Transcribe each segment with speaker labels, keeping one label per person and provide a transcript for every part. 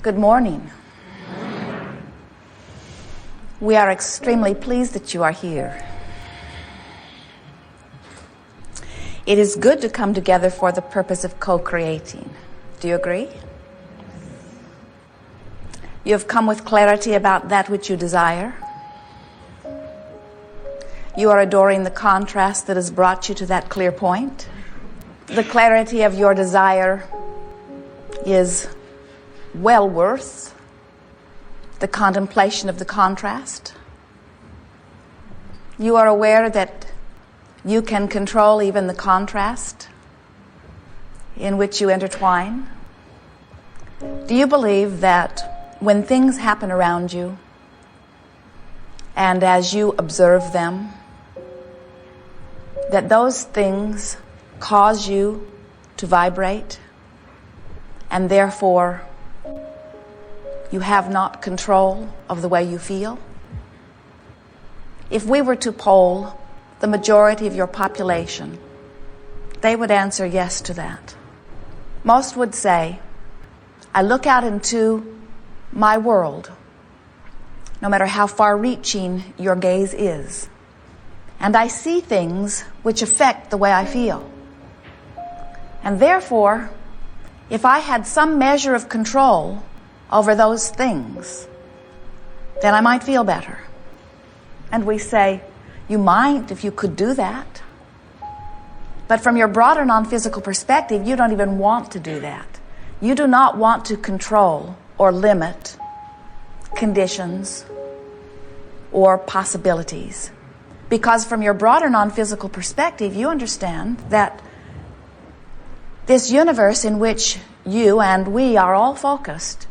Speaker 1: Good morning. We are extremely pleased that you are here. It is good to come together for the purpose of co-creating. Do you agree? You have come with clarity about that which you desire. You are adoring the contrast that has brought you to that clear point. The clarity of your desire is well worth the contemplation of the contrast. You are aware that you can control even the contrast in which you intertwine. Do you believe that when things happen around you and as you observe them, that those things cause you to vibrate and therefore you have not control of the way you feel? If we were to poll the majority of your population, they would answer yes to that. Most would say, I look out into my world, no matter how far-reaching your gaze is, and I see things which affect the way I feel. And therefore, if I had some measure of control over those things, then I might feel better. And we say, you might if you could do that. But from your broader non-physical perspective, you don't even want to do that. You do not want to control or limit conditions or possibilities. Because from your broader non-physical perspective, you understand that this universe in which you and we are all focused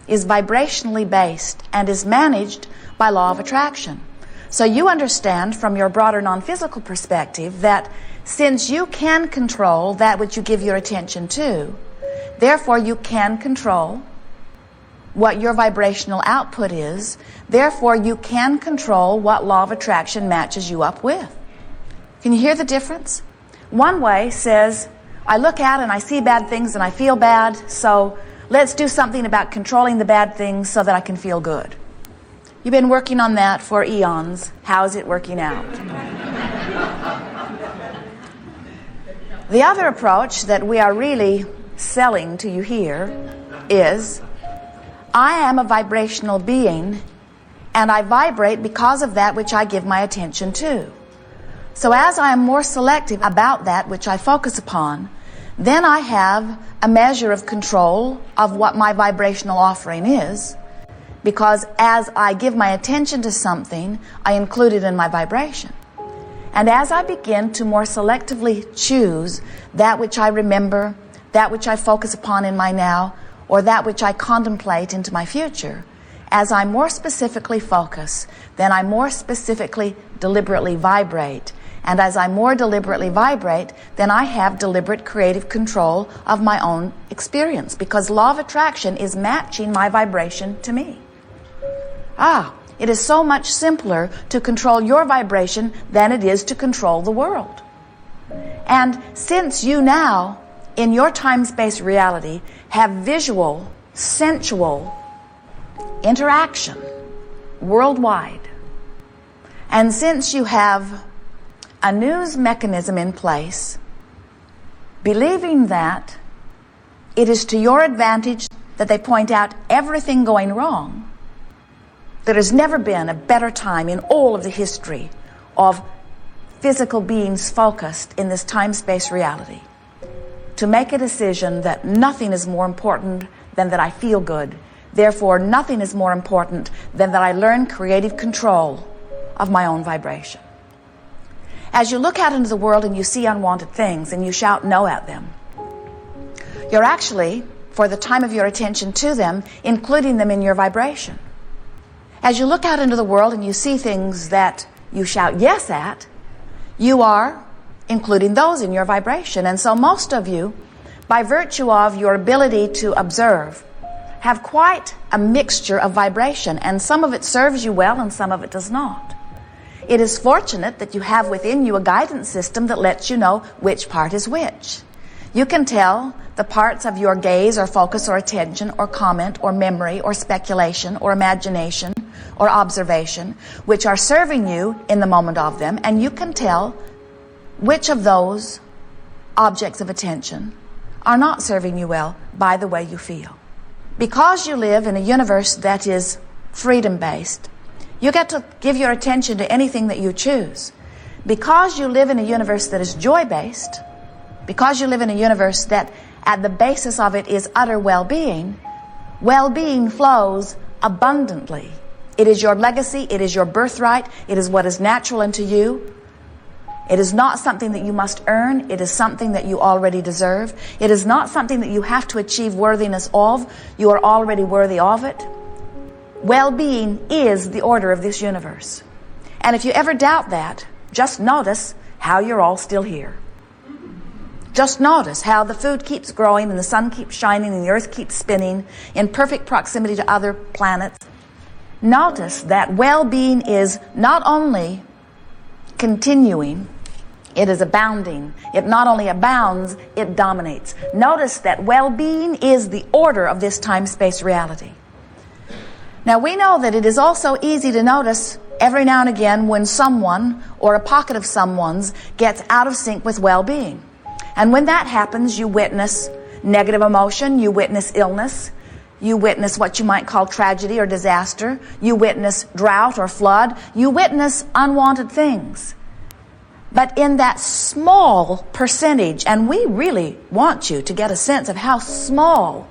Speaker 1: is vibrationally based and is managed by law of attraction. So you understand from your broader non-physical perspective that since you can control that which you give your attention to, therefore you can control what your vibrational output is. Therefore you can control what law of attraction matches you up with. Can you hear the difference? One way says, I look out and I see bad things and I feel bad, so let's do something about controlling the bad things so that I can feel good. You've been working on that for eons. How is it working out? The other approach that we are really selling to you here is, I am a vibrational being and I vibrate because of that which I give my attention to. So as I am more selective about that which I focus upon, then I have a measure of control of what my vibrational offering is, because as I give my attention to something, I include it in my vibration. And as I begin to more selectively choose that which I remember, that which I focus upon in my now, or that which I contemplate into my future, as I more specifically focus, then I more specifically deliberately vibrate. And as I more deliberately vibrate, then I have deliberate creative control of my own experience, because law of attraction is matching my vibration to me. It is so much simpler to control your vibration than it is to control the world. And since you now, in your time-space reality, have visual, sensual interaction worldwide, and since you have a news mechanism in place, believing that it is to your advantage that they point out everything going wrong, there has never been a better time in all of the history of physical beings focused in this time-space reality to make a decision that nothing is more important than that I feel good. Therefore, nothing is more important than that I learn creative control of my own vibration. As you look out into the world and you see unwanted things and you shout no at them, you're actually, for the time of your attention to them, including them in your vibration. As you look out into the world and you see things that you shout yes at, you are including those in your vibration. And so most of you, by virtue of your ability to observe, have quite a mixture of vibration, and some of it serves you well and some of it does not. It is fortunate that you have within you a guidance system that lets you know which part is which. You can tell the parts of your gaze or focus or attention or comment or memory or speculation or imagination or observation, which are serving you in the moment of them, and you can tell which of those objects of attention are not serving you well by the way you feel. Because you live in a universe that is freedom-based, you get to give your attention to anything that you choose. Because you live in a universe that is joy-based, because you live in a universe that at the basis of it is utter well-being, well-being flows abundantly. It is your legacy, it is your birthright, it is what is natural unto you. It is not something that you must earn, it is something that you already deserve. It is not something that you have to achieve worthiness of, you are already worthy of it. Well-being is the order of this universe. And if you ever doubt that, just notice how you're all still here. Just notice how the food keeps growing and the sun keeps shining and the earth keeps spinning in perfect proximity to other planets. Notice that well-being is not only continuing, it is abounding. It not only abounds, it dominates. Notice that well-being is the order of this time-space reality. Now we know that it is also easy to notice every now and again when someone or a pocket of someone's gets out of sync with well-being. And when that happens, you witness negative emotion, you witness illness, you witness what you might call tragedy or disaster, you witness drought or flood, you witness unwanted things. But in that small percentage, and we really want you to get a sense of how small,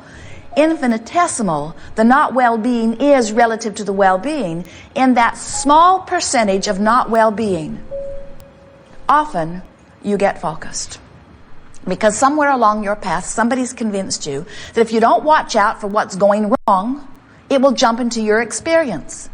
Speaker 1: infinitesimal the not well-being is relative to the well-being, in that small percentage of not well-being, often you get focused. Because somewhere along your path, somebody's convinced you that if you don't watch out for what's going wrong, it will jump into your experience.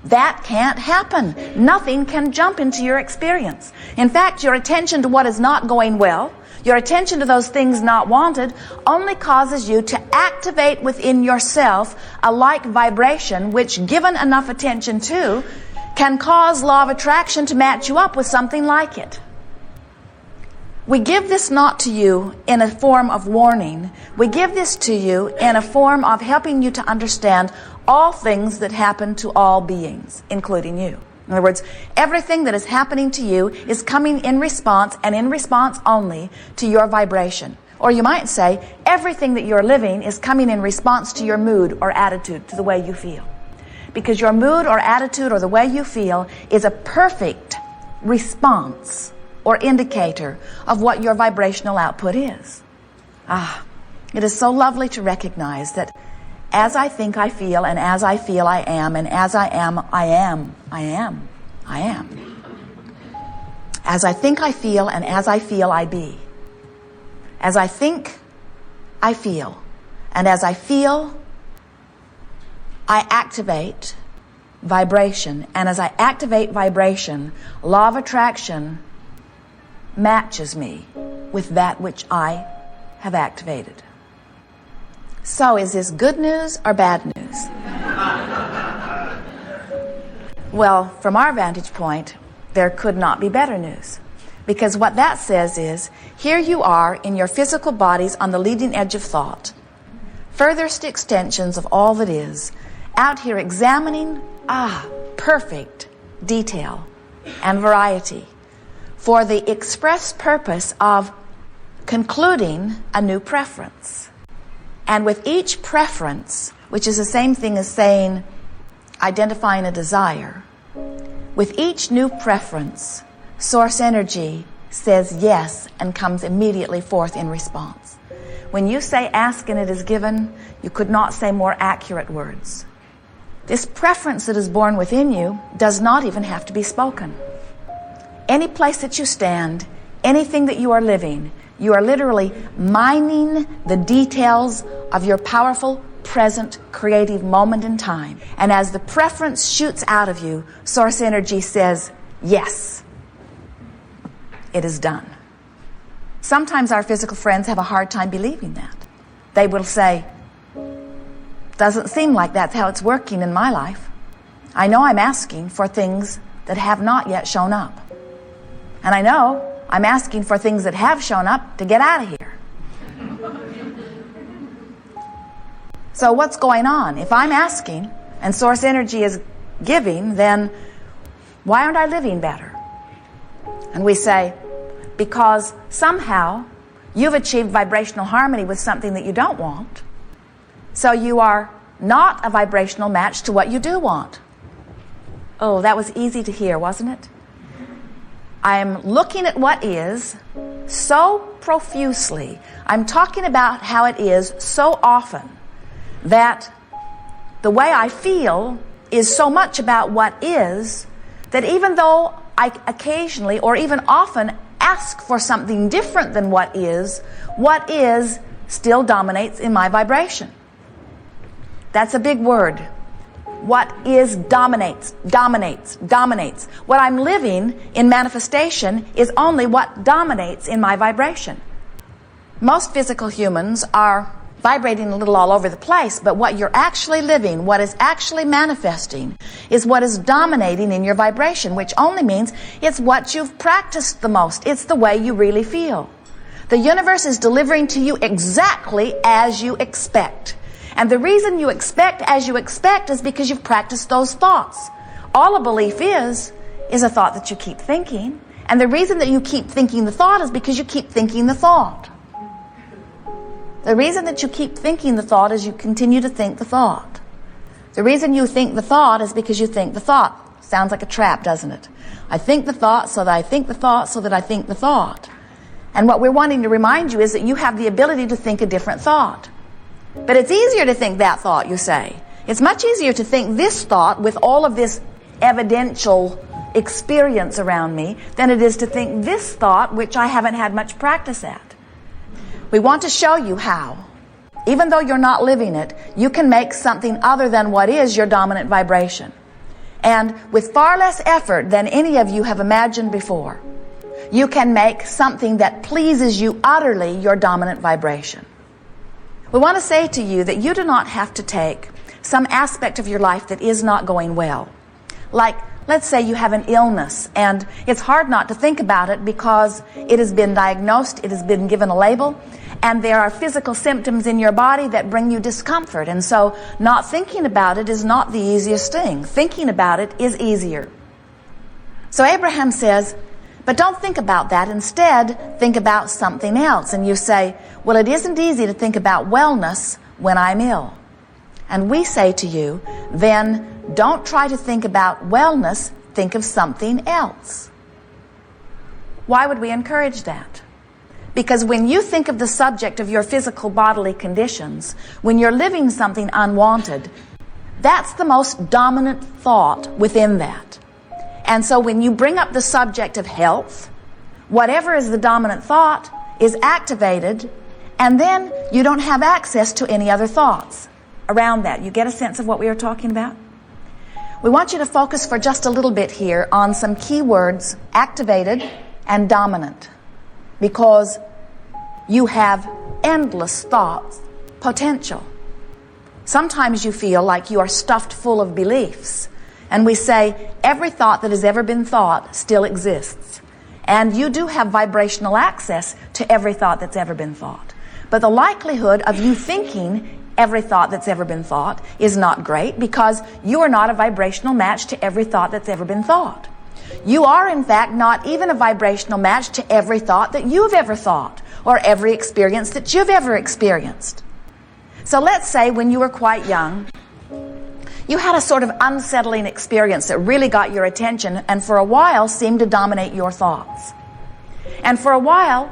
Speaker 1: That can't happen. Nothing can jump into your experience. In fact, your attention to what is not going well, your attention to those things not wanted, only causes you to activate within yourself a like vibration which, given enough attention to, can cause law of attraction to match you up with something like it. We give this not to you in a form of warning. We give this to you in a form of helping you to understand all things that happen to all beings, including you. In other words, everything that is happening to you is coming in response, and in response only, to your vibration. Or you might say, everything that you're living is coming in response to your mood or attitude, to the way you feel. Because your mood or attitude or the way you feel is a perfect response or indicator of what your vibrational output is. It is so lovely to recognize that as I think I feel, and as I feel I am, and as I am, I am, I am, I am. As I think I feel, and as I feel I be. As I think, I feel. And as I feel, I activate vibration. And as I activate vibration, law of attraction matches me with that which I have activated. So is this good news or bad news? Well, from our vantage point, there could not be better news. Because what that says is, here you are in your physical bodies on the leading edge of thought, furthest extensions of all that is, out here examining, perfect detail and variety, for the express purpose of concluding a new preference. And with each preference, which is the same thing as saying, identifying a desire, with each new preference, source energy says yes and comes immediately forth in response. When you say ask and it is given, you could not say more accurate words. This preference that is born within you does not even have to be spoken. Any place that you stand, anything that you are living, you are literally mining the details of your powerful, present, creative moment in time. And as the preference shoots out of you, source energy says, yes, it is done. Sometimes our physical friends have a hard time believing that. They will say, doesn't seem like that's how it's working in my life. I know I'm asking for things that have not yet shown up. And I know I'm asking for things that have shown up to get out of here. So what's going on? If I'm asking and source energy is giving, then why aren't I living better? And we say, because somehow you've achieved vibrational harmony with something that you don't want. So you are not a vibrational match to what you do want. Oh, that was easy to hear, wasn't it? I'm looking at what is so profusely. I'm talking about how it is so often that the way I feel is so much about what is that even though I occasionally or even often ask for something different than what is still dominates in my vibration. That's a big word. What is dominates. What I'm living in manifestation is only what dominates in my vibration. Most physical humans are vibrating a little all over the place, but what you're actually living, what is actually manifesting, is what is dominating in your vibration, which only means it's what you've practiced the most. It's the way you really feel. The universe is delivering to you exactly as you expect. And the reason you expect as you expect is because you've practiced those thoughts. All a belief is a thought that you keep thinking. And the reason that you keep thinking the thought is because you keep thinking the thought. The reason that you keep thinking the thought is you continue to think the thought. The reason you think the thought is because you think the thought. Sounds like a trap, doesn't it? I think the thought so that I think the thought so that I think the thought. And what we're wanting to remind you is that you have the ability to think a different thought. But it's easier to think that thought, you say. It's much easier to think this thought with all of this evidential experience around me than it is to think this thought, which I haven't had much practice at. We want to show you how, even though you're not living it, you can make something other than what is your dominant vibration. And with far less effort than any of you have imagined before, you can make something that pleases you utterly your dominant vibration. We want to say to you that you do not have to take some aspect of your life that is not going well. Like, let's say you have an illness, and it's hard not to think about it because it has been diagnosed, it has been given a label, and there are physical symptoms in your body that bring you discomfort. And so not thinking about it is not the easiest thing. Thinking about it is easier. So Abraham says, but don't think about that. Instead, think about something else. And you say, well, it isn't easy to think about wellness when I'm ill. And we say to you, then don't try to think about wellness, think of something else. Why would we encourage that? Because when you think of the subject of your physical bodily conditions, when you're living something unwanted, that's the most dominant thought within that. And so when you bring up the subject of health, whatever is the dominant thought is activated, and then you don't have access to any other thoughts around that. You get a sense of what we are talking about? We want you to focus for just a little bit here on some key words, activated and dominant, because you have endless thoughts potential. Sometimes you feel like you are stuffed full of beliefs. And we say, every thought that has ever been thought still exists. And you do have vibrational access to every thought that's ever been thought. But the likelihood of you thinking every thought that's ever been thought is not great, because you are not a vibrational match to every thought that's ever been thought. You are, in fact, not even a vibrational match to every thought that you've ever thought, or every experience that you've ever experienced. So let's say when you were quite young, you had a sort of unsettling experience that really got your attention and for a while seemed to dominate your thoughts. And for a while,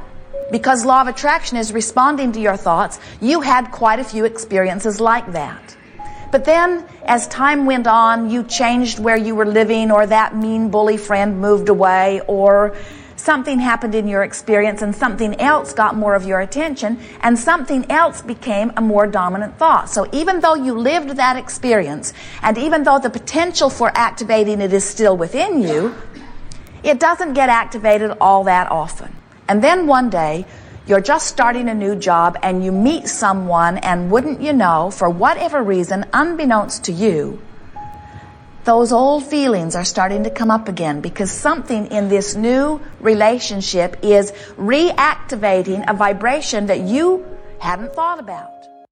Speaker 1: because law of attraction is responding to your thoughts, you had quite a few experiences like that. But then, as time went on, you changed where you were living, or that mean bully friend moved away, or something happened in your experience and something else got more of your attention, and something else became a more dominant thought. So even though you lived that experience, and even though the potential for activating it is still within you, it doesn't get activated all that often. And then one day, you're just starting a new job and you meet someone, and wouldn't you know, for whatever reason, unbeknownst to you, those old feelings are starting to come up again, because something in this new relationship is reactivating a vibration that you hadn't thought about.